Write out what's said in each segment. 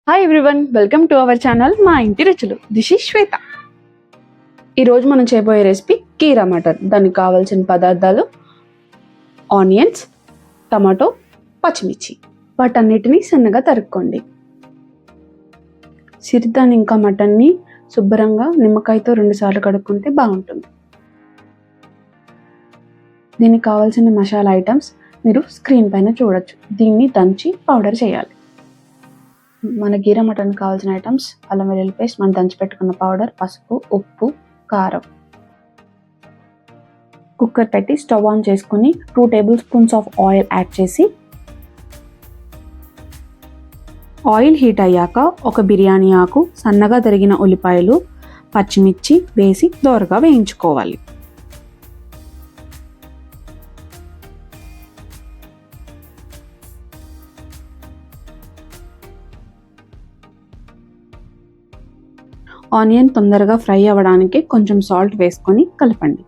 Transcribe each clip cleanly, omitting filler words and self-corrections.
Hi everyone, welcome to our channel మా ఇంటి రుచులు. దిస్ ఇస్ శ్వేత. ఈరోజు మనం చేయబోయే రెసిపీ కీరా మటర్. దానికి కావాల్సిన పదార్థాలు ఆనియన్స్, టమాటో, పచ్చిమిర్చి. వాటన్నిటిని సన్నగా తరుక్కోండి. సిరిదాన్ని ఇంకా మటన్ని శుభ్రంగా నిమ్మకాయతో 2 సార్లు కడుక్కుంటే బాగుంటుంది. దీనికి కావాల్సిన మసాలా ఐటమ్స్ మీరు స్క్రీన్ పైన చూడొచ్చు. దీన్ని దంచి పౌడర్ చేయాలి. మన కీరా మటన్ కావాల్సిన ఐటమ్స్ అల్లం వెల్లుల్లి పేస్ట్, మనం దంచి పెట్టుకున్న పౌడర్, పసుపు, ఉప్పు, కారం. కుక్కర్ పెట్టి స్టవ్ ఆన్ చేసుకుని 2 table spoons of oil add చేసి, ఆయిల్ హీట్ అయ్యాక ఒక బిర్యానీ ఆకు, సన్నగా తరిగిన ఉల్లిపాయలు, పచ్చిమిర్చి వేసి దోరగా వేయించుకోవాలి. ఆనియన్ తొందరగా ఫ్రై అవ్వడానికి కొంచెం సాల్ట్ వేసుకొని కలపండి.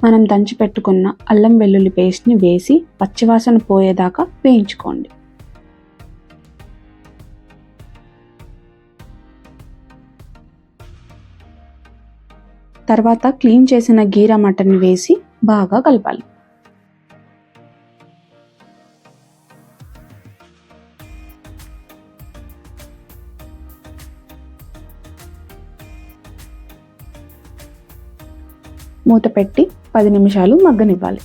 మనం దంచి పెట్టుకున్న అల్లం వెల్లుల్లి పేస్ట్ని వేసి పచ్చివాసన పోయేదాకా వేయించుకోండి. తర్వాత క్లీన్ చేసిన కీరా మటన్ వేసి బాగా కలపాలి. మూత పెట్టి 10 నిమిషాలు మగ్గనివ్వాలి.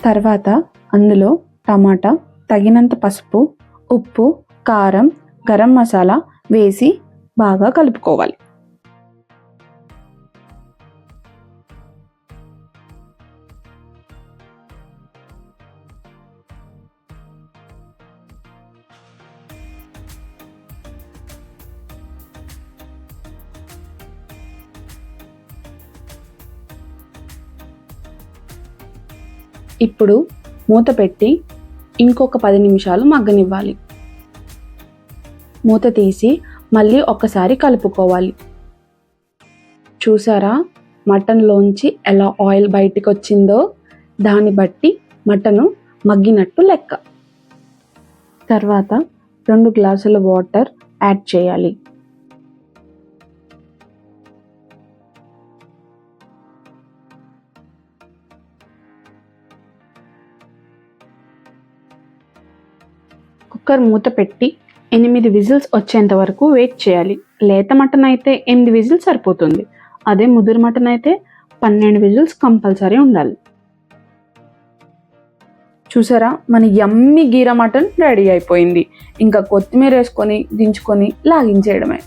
తర్వాత అందులో టమాటా, తగినంత పసుపు, ఉప్పు, కారం, గరం మసాలా వేసి బాగా కలుపుకోవాలి. ఇప్పుడు మూత పెట్టి ఇంకొక 10 నిమిషాలు మగ్గనివ్వాలి. మూత తీసి మళ్ళీ ఒక్కసారి కలుపుకోవాలి. చూసారా మటన్లోంచి ఎలా ఆయిల్ బయటికి వచ్చిందో? దాన్ని బట్టి మటను మగ్గినట్టు లెక్క. తర్వాత 2 గ్లాసుల వాటర్ యాడ్ చేయాలి. కుక్కర్ మూత పెట్టి 8 విజిల్స్ వచ్చేంత వరకు వెయిట్ చేయాలి. లేత మటన్ అయితే 8 విజిల్స్ సరిపోతుంది. అదే ముదురు మటన్ అయితే 12 విజిల్స్ కంపల్సరీ ఉండాలి. చూసారా, మన యమ్మీ కీరా మటన్ రెడీ అయిపోయింది. ఇంకా కొత్తిమీర వేసుకొని దించుకొని లాగించేయడమే.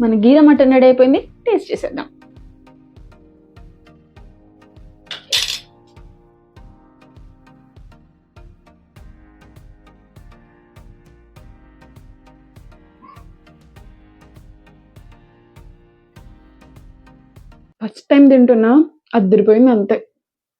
మన కీరా మటన్ రెడీ అయిపోయింది. టేస్ట్ చేసేద్దాం. ఫస్ట్ టైం తింటున్నా, అదిరిపోయింది అంతే.